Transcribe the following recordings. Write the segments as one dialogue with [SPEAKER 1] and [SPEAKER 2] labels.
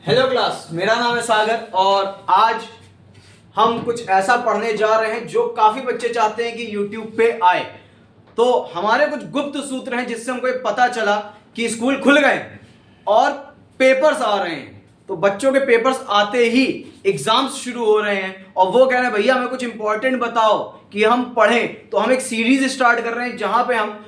[SPEAKER 1] Hello class, मेरा नाम है सागर और आज हम कुछ ऐसा पढ़ने जा रहे हैं जो काफी बच्चे चाहते हैं कि YouTube पे आए। तो हमारे कुछ गुप्त सूत्र हैं जिससे हमको ये पता चला कि स्कूल खुल गए और पेपर्स आ रहे हैं। तो बच्चों के पेपर्स आते ही एग्जाम्स शुरू हो रहे हैं और वो कह रहे हैं भैया हमें कुछ इंपॉर्टेंट बताओ कि हम पढ़ें। तो हम एक सीरीज स्टार्ट कर रहे हैं जहां पे हम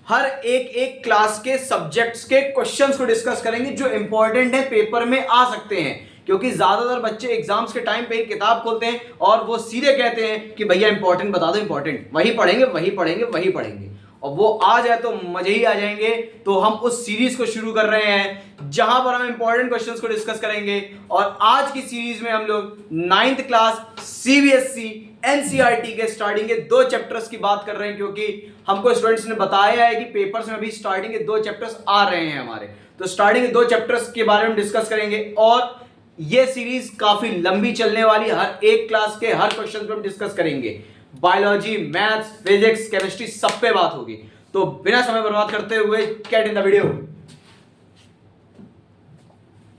[SPEAKER 1] हर एक क्लास के सब्जेक्ट्स के क्वेश्चंस को डिस्कस करेंगे जो इंपॉर्टेंट है, पेपर में आ सकते हैं। क्योंकि ज्यादातर बच्चे एग्जाम्स के टाइम पे ही किताब खोलते हैं और वो सीधे कहते हैं कि भैया इंपॉर्टेंट बता दो, इंपॉर्टेंट वही पढ़ेंगे वही पढ़ेंगे वही पढ़ेंगे, और वो आ जाए तो मजे ही आ जाएंगे। तो हम उस सीरीज को शुरू कर रहे हैं जहां पर हम इंपॉर्टेंट क्वेश्चंस को डिस्कस करेंगे। और आज की सीरीज में हम लोग 9th क्लास सीबीएसई एनसीईआरटी के स्टार्टिंग के 2 चैप्टर्स की बात कर रहे हैं, क्योंकि हमको स्टूडेंट्स ने बताया है कि पेपर्स में अभी स्टार्टिंग के 2 चैप्टर्स आ रहे हैं हमारे। तो स्टार्टिंग के 2 चैप्टर्स के बारे में डिस्कस करेंगे और ये सीरीज काफी लंबी चलने वाली, हर एक क्लास के हर क्वेश्चन पे हम डिस्कस करेंगे। बायोलॉजी, मैथ्स, फिजिक्स, केमिस्ट्री सब पे बात होगी। तो बिना समय बर्बाद करते हुए गेट इन द वीडियो।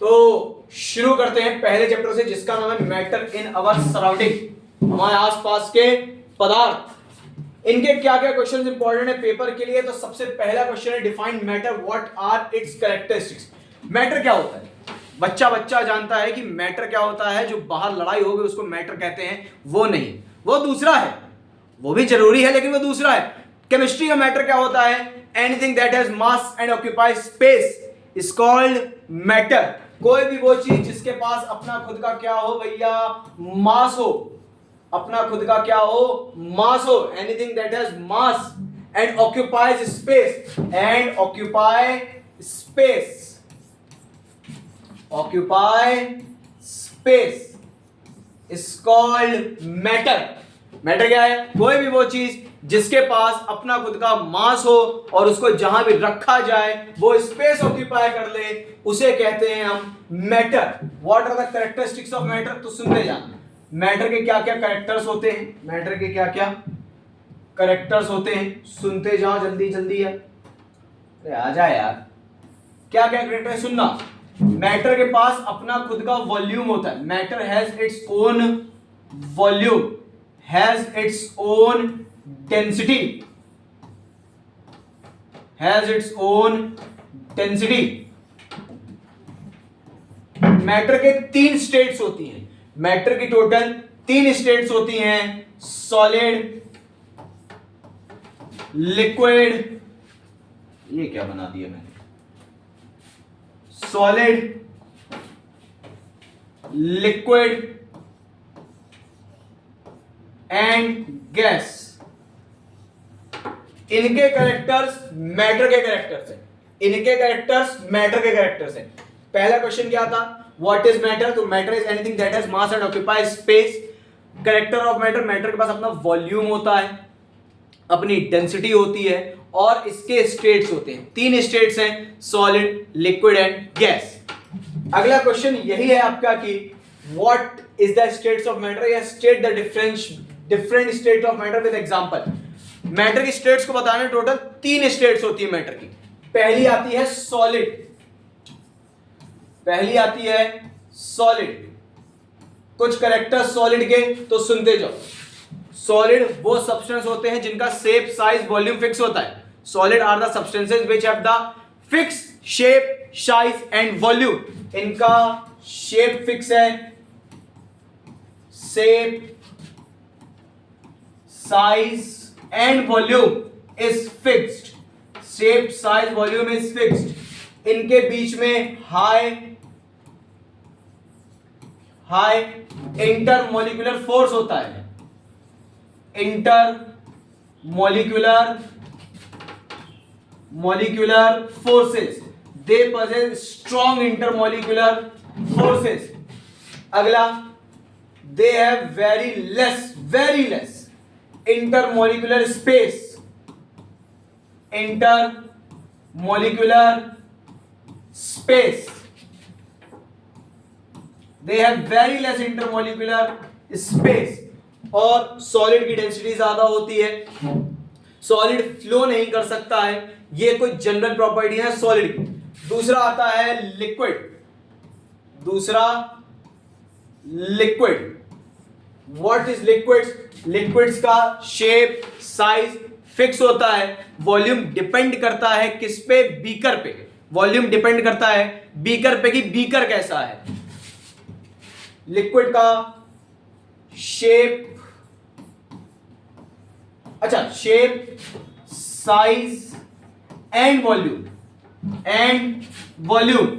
[SPEAKER 1] तो शुरू करते हैं पहले चैप्टर से जिसका नाम है मैटर इन अवर सराउंडिंग। हमारे आसपास के पदार्थ, इनके क्या क्या क्वेश्चंस इंपॉर्टेंट है पेपर के लिए। तो सबसे पहला क्वेश्चन है define matter, what are its characteristics. Matter क्या होता है? बच्चा जानता है कि मैटर क्या होता है। जो बाहर लड़ाई होगी उसको मैटर कहते हैं, वो नहीं, वो दूसरा है, वो भी जरूरी है लेकिन वो दूसरा है। केमिस्ट्री का मैटर क्या होता है? Anything that has mass and occupies space is called matter. कोई भी वो चीज जिसके पास अपना खुद का क्या हो भैया, मास हो, अपना खुद का क्या हो, मास हो। Anything that has mass and occupies space, and occupy space, occupy space is called matter. Matter क्या है? कोई भी वो चीज जिसके पास अपना खुद का मास हो और उसको जहां भी रखा जाए वो स्पेस ऑक्यूपाई कर ले, उसे कहते हैं हम matter. What are the characteristics of matter? तो सुनते जाना, मैटर के क्या क्या कैरेक्टर्स होते हैं, मैटर के क्या क्या कैरेक्टर्स होते हैं, सुनते जाओ जल्दी जल्दी है। अरे आ जा यार, क्या क्या कैरेक्टर है सुनना। मैटर के पास अपना खुद का वॉल्यूम होता है। Matter has its own volume, has its own density, has its own density. Matter के 3 स्टेट्स होती हैं। मैटर की टोटल 3 स्टेट्स होती हैं, सॉलिड, लिक्विड, ये क्या बना दिया मैंने, सॉलिड, लिक्विड एंड गैस। इनके कैरेक्टर्स मैटर के कैरेक्टर्स हैं, इनके कैरेक्टर्स मैटर के कैरेक्टर्स हैं। पहला क्वेश्चन क्या था? What is matter? तो matter is anything that has mass and occupies space. Character of matter, matter के पास अपना वॉल्यूम होता है, अपनी डेंसिटी होती है और इसके स्टेट्स होते हैं। 3 स्टेट्स हैं, सॉलिड, लिक्विड एंड गैस। अगला क्वेश्चन यही है आपका कि what is the states of matter, या state the different state of matter with example. Matter की स्टेट्स को बताने टोटल 3 स्टेट्स होती है मैटर की। पहली आती है सॉलिड, पहली आती है सॉलिड। कुछ कैरेक्टर सॉलिड के तो सुनते जाओ। सॉलिड वो सब्सटेंस होते हैं जिनका शेप, साइज, वॉल्यूम फिक्स होता है। Solid are the substances which have the fix shape, size and volume. इनका शेप फिक्स है, shape, size and volume is fixed, shape, size, volume is fixed. इनके बीच में हाई इंटरमोलिकुलर फोर्स होता है, molecular forces, they possess strong intermolecular forces। अगला, they have very less intermolecular space, intermolecular space, they have very less intermolecular space। और solid की density ज्यादा होती है, सॉलिड फ्लो नहीं कर सकता है, ये कोई जनरल प्रॉपर्टी है सॉलिड की। दूसरा आता है लिक्विड। दूसरा liquid. What is liquids? Liquids का शेप साइज फिक्स होता है, वॉल्यूम डिपेंड करता है किस पे? बीकर पे। वॉल्यूम डिपेंड करता है बीकर पे कि बीकर कैसा है। लिक्विड का शेप, अच्छा, शेप साइज एंड वॉल्यूम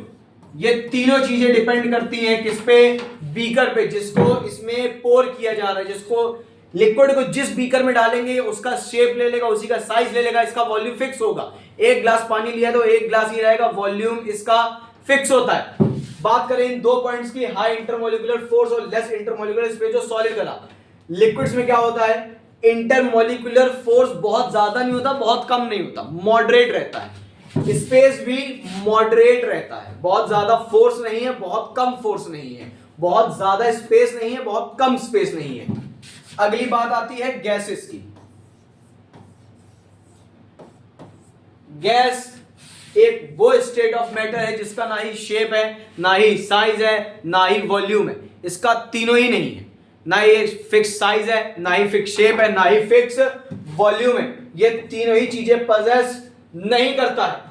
[SPEAKER 1] ये तीनों चीजें डिपेंड करती हैं किस पे? बीकर पे, जिसको इसमें पोर किया जा रहा है। जिसको लिक्विड को जिस बीकर में डालेंगे उसका शेप ले लेगा, उसी का साइज ले लेगा, इसका वॉल्यूम फिक्स होगा। एक ग्लास पानी लिया तो एक ग्लास ही रहेगा, वॉल्यूम इसका फिक्स होता है। बात करें इन दो पॉइंट्स की, हाई इंटरमोलिकुलर फोर्स और लेस इंटरमोलिकुलर स्पेस, जो सॉलिड कला। लिक्विड्स में क्या होता है? इंटरमोलिकुलर फोर्स बहुत ज्यादा नहीं होता, बहुत कम नहीं होता, मॉडरेट रहता है। स्पेस भी मॉडरेट रहता है, बहुत ज्यादा फोर्स नहीं है, बहुत कम फोर्स नहीं है, बहुत ज्यादा स्पेस नहीं है, बहुत कम स्पेस नहीं है। अगली बात आती है गैसेस की। गैस एक वो स्टेट ऑफ मैटर है जिसका ना ही शेप है, ना ही साइज है, ना ही वॉल्यूम है। इसका तीनों ही नहीं है, ना ही फिक्स साइज है, ना ही फिक्स शेप है, ना ही फिक्स वॉल्यूम है। ये तीनों ही चीजें पजेस नहीं करता है।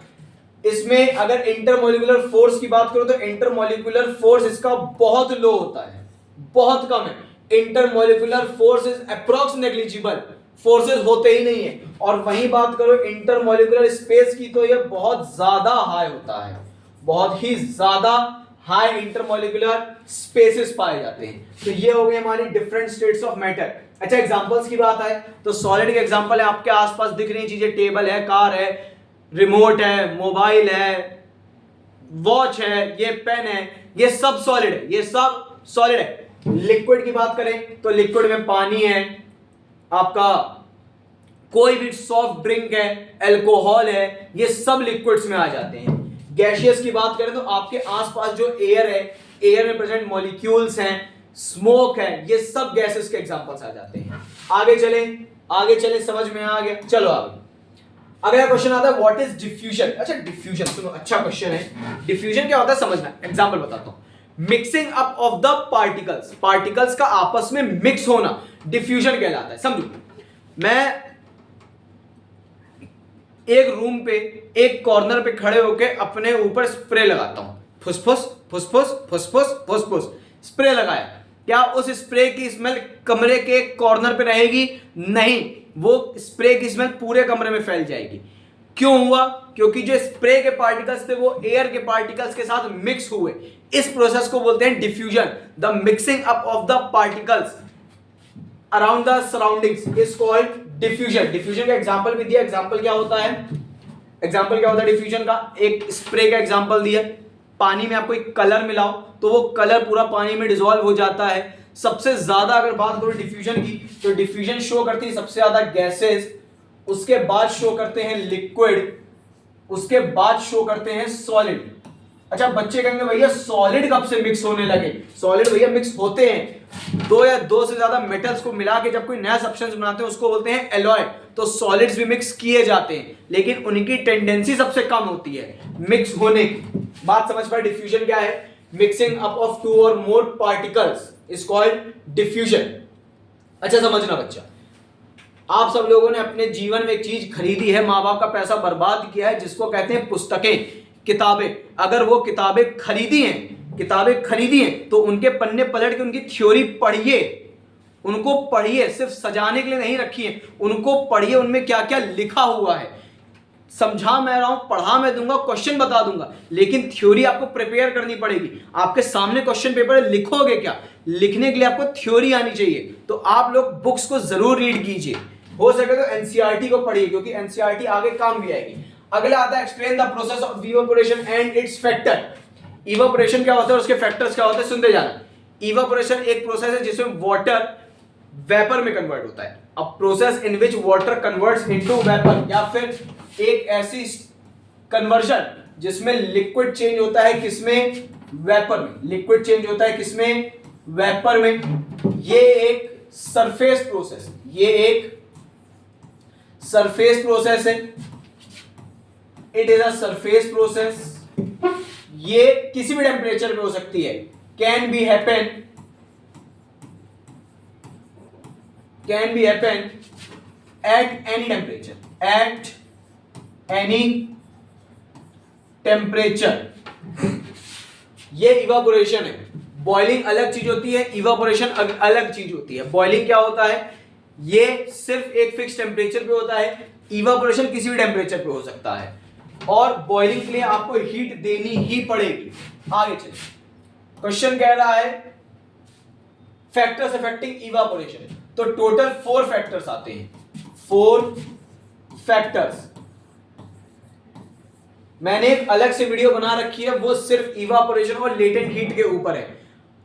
[SPEAKER 1] इसमें अगर इंटरमोलिकुलर फोर्स की बात करो तो इंटरमोलिकुलर फोर्स इसका बहुत लो होता है, बहुत कम है। Intermolecular force is approx negligible, forces होते ही नहीं है। और वहीं बात करो इंटरमोलिकुलर स्पेस की तो ये बहुत ज्यादा हाई होता है, बहुत ही ज्यादा हाई इंटरमोलिकुलर स्पेसेस पाए जाते हैं। तो ये हो गए हमारी डिफरेंट स्टेट्स ऑफ मैटर। अच्छा, एग्जांपल्स की बात आए तो सॉलिड के एग्जांपल है आपके आसपास दिख रही चीजें, टेबल है, कार है, रिमोट है, मोबाइल है, वॉच है, ये पेन है, ये सब सॉलिड है, ये सब सॉलिड है। लिक्विड की बात करें तो लिक्विड में पानी है, आपका कोई भी सॉफ्ट ड्रिंक है, अल्कोहल है, ये सब लिक्विड्स में आ जाते हैं। गैसियस की बात करें तो आपके आसपास जो एयर है, एयर में प्रेजेंट मॉलिक्यूल्स हैं, स्मोक है, ये सब गैसेस के एग्जांपल्स आ जाते हैं। आगे चले, समझ में आ गया? चलो आगे। अगला क्वेश्चन आता है व्हाट इज डिफ्यूजन। अच्छा, डिफ्यूजन सुनो, अच्छा क्वेश्चन है। डिफ्यूजन क्या होता है समझना। एग्जांपल बताता हूं। Mixing up of the particles, particles का आपस में मिक्स होना डिफ्यूजन कहलाता है। समझो, मैं एक रूम पे एक कॉर्नर पे खड़े होकर अपने ऊपर स्प्रे लगाता हूं, फुसफुस फुसफुस फुसफुस फुसफुस स्प्रे लगाया, क्या उस स्प्रे की स्मेल कमरे के कॉर्नर पे रहेगी? नहीं, वो स्प्रे की स्मेल पूरे कमरे में फैल जाएगी। क्यों हुआ? क्योंकि जो स्प्रे के पार्टिकल्स थे वो एयर के पार्टिकल्स के साथ मिक्स हुए। इस प्रोसेस को बोलते हैं diffusion. The mixing up of the particles around the surroundings is called diffusion. Diffusion का एग्जांपल भी दिया। एग्जांपल क्या होता है? एग्जांपल क्या होता है डिफ्यूजन का? एक स्प्रे का एग्जांपल दिया, पानी में आप कोई कलर मिलाओ तो वो कलर पूरा पानी में डिसॉल्व हो जाता है। सबसे ज्यादा अगर बात करो डिफ्यूजन की तो डिफ्यूजन शो करती है सबसे ज्यादा गैसेस, उसके बाद शो करते हैं लिक्विड, उसके बाद शो करते हैं सॉलिड। अच्छा, बच्चे कहेंगे भैया सॉलिड कब से मिक्स होने लगे? सॉलिड भैया मिक्स होते हैं, दो या दो से ज्यादा मेटल्स को मिला के जब कोई नया सब्सटेंस बनाते हैं उसको बोलते हैं एलॉय। तो सॉलिड्स भी मिक्स किए जाते हैं, लेकिन उनकी टेंडेंसी सबसे कम होती है मिक्स होने की। बात समझ पाए? डिफ्यूजन क्या है? मिक्सिंग अप ऑफ टू और मोर पार्टिकल्स इज कॉल्ड डिफ्यूजन। अच्छा समझना बच्चा, आप सब लोगों ने अपने जीवन में एक चीज खरीदी है, माँ बाप का पैसा बर्बाद किया है, जिसको कहते हैं पुस्तकें, किताबें। अगर वो किताबें खरीदी हैं तो उनके पन्ने पलट के उनकी थ्योरी पढ़िए, उनको पढ़िए, सिर्फ सजाने के लिए नहीं रखी है, उनको पढ़िए, उनमें क्या क्या लिखा हुआ है। समझा मैं रहा हूं, पढ़ा मैं दूंगा, क्वेश्चन बता दूंगा, लेकिन थ्योरी आपको प्रिपेयर करनी पड़ेगी। आपके सामने क्वेश्चन पेपर लिखोगे क्या? लिखने के लिए आपको थ्योरी आनी चाहिए। तो आप लोग बुक्स को जरूर रीड कीजिए, हो सके तो एनसीईआरटी को पढ़िए, क्योंकि एनसीईआरटी आगे काम भी आएगी। अगला आता है explain the process of evaporation and it's factor. Evaporation क्या होता है और उसके फैक्टर्स क्या होते हैं, सुनते जाना। इवेपोरेशन एक प्रोसेस है जिसमें वाटर वेपर में कन्वर्ट होता है। A process in which water converts into vapour, या फिर एक ऐसी कन्वर्जन जिसमें लिक्विड चेंज होता है किसमें? वेपर में। लिक्विड चेंज होता है किसमें? वेपर में। ये एक सरफेस प्रोसेस, ये एक सरफेस प्रोसेस है। It is a surface process. ये किसी भी टेम्परेचर पे हो सकती है, can be happen at any temperature. ये इवापोरेशन है। बॉइलिंग अलग चीज होती है, इवापोरेशन अलग चीज होती है। बॉइलिंग क्या होता है, ये सिर्फ एक फिक्स टेम्परेचर पे होता है, इवापोरेशन किसी भी टेम्परेचर पे हो सकता है, और बॉइलिंग के लिए आपको हीट देनी ही पड़ेगी। आगे चलिए, क्वेश्चन कह रहा है फैक्टर्स अफेक्टिंग इवापोरेशन। तो टोटल 4 फैक्टर्स आते हैं, 4 फैक्टर्स। मैंने एक अलग से वीडियो बना रखी है, वो सिर्फ इवापोरेशन और लेटेंट हीट के ऊपर है।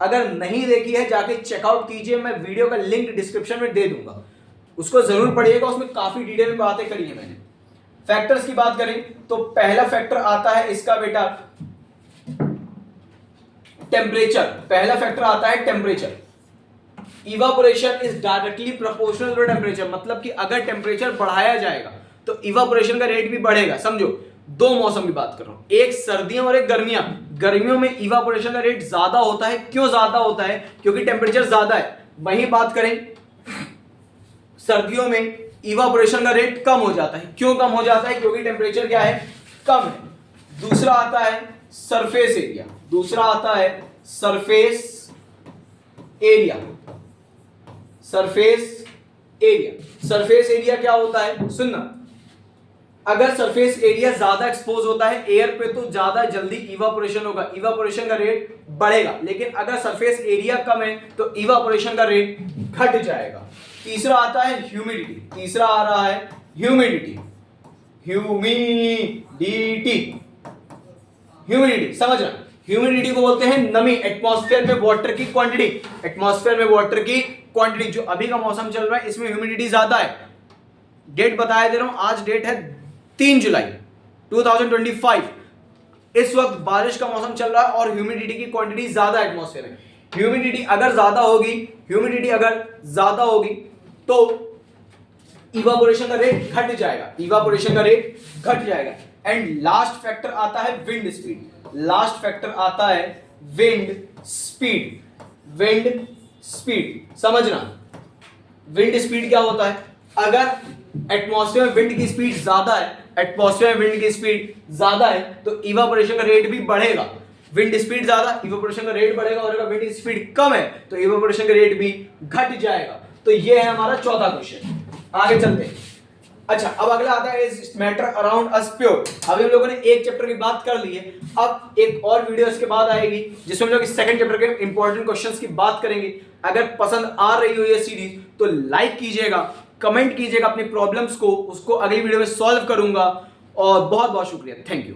[SPEAKER 1] अगर नहीं देखी है जाके चेकआउट कीजिए, मैं वीडियो का लिंक डिस्क्रिप्शन में दे दूंगा, उसको जरूर पढ़िएगा, उसमें काफी डिटेल में बातें करी है मैंने। फैक्टर्स की बात करें तो पहला फैक्टर आता है इसका बेटा टेम्परेचर। पहला फैक्टर आता है temperature. Evaporation is directly proportional to temperature, मतलब कि अगर टेम्परेचर बढ़ाया जाएगा तो इवापोरेशन का रेट भी बढ़ेगा। समझो, 2 मौसम की बात कर रहा हूं, एक सर्दियां और एक गर्मियां। गर्मियों में इवापोरेशन का रेट ज्यादा होता है। क्यों ज्यादा होता है? क्योंकि टेम्परेचर ज्यादा है। वहीं बात करें सर्दियों में इवापोरेशन का रेट कम हो जाता है। क्यों कम हो जाता है? क्योंकि टेम्परेचर क्या है, कम है। दूसरा आता है सरफेस एरिया। दूसरा आता है surface area. Surface area, surface area क्या होता है, सुनना, अगर सरफेस एरिया ज्यादा एक्सपोज होता है एयर पे तो ज्यादा जल्दी इवापोरेशन होगा, इवापोरेशन का रेट बढ़ेगा। लेकिन अगर सरफेस एरिया कम है तो इवापोरेशन का रेट घट जाएगा। तीसरा आता है ह्यूमिडिटी। तीसरा आ रहा है ह्यूमिडिटी। ह्यूमिडिटी, ह्यूमिडिटी समझना, ह्यूमिडिटी को बोलते हैं नमी, एटमॉस्फेयर में वाटर की क्वांटिटी। एटमॉस्फेयर में वाटर की क्वांटिटी, जो अभी का मौसम चल रहा है इसमें ह्यूमिडिटी ज्यादा है। डेट बताया दे रहा हूं, आज डेट है 3 जुलाई 2025। इस वक्त बारिश का मौसम चल रहा है और ह्यूमिडिटी की क्वांटिटी ज्यादा है एटमॉस्फेयर में। ह्यूमिडिटी अगर ज्यादा होगी तो इवापोरेशन का रेट घट जाएगा। इवापोरेशन का रेट घट जाएगा। एंड लास्ट फैक्टर आता है विंड स्पीड। लास्ट फैक्टर आता है विंड स्पीड। विंड स्पीड समझना, विंड स्पीड क्या होता है, अगर एटमॉस्फेयर में विंड की स्पीड ज्यादा है, एटमॉस्फेयर में विंड की स्पीड ज्यादा है तो इवापोरेशन का रेट भी बढ़ेगा। विंड स्पीड ज्यादा, इवापोरेशन का रेट बढ़ेगा, और अगर विंड स्पीड कम है तो इवापोरेशन का रेट भी घट जाएगा। तो ये है हमारा चौथा क्वेश्चन। आगे चलते हैं। अच्छा, अब अगला आता है is matter around us pure. अभी हम लोगों ने एक चैप्टर की बात कर ली है, अब एक और वीडियो इसके बाद आएगी जिसमें हम लोग इस सेकंड चैप्टर के इंपॉर्टेंट क्वेश्चंस की बात करेंगे। अगर पसंद आ रही हो ये सीरीज तो लाइक कीजिएगा, कमेंट कीजिएगा अपनी प्रॉब्लम्स को, उसको अगली वीडियो में सॉल्व करूंगा। और बहुत बहुत शुक्रिया, थैंक यू।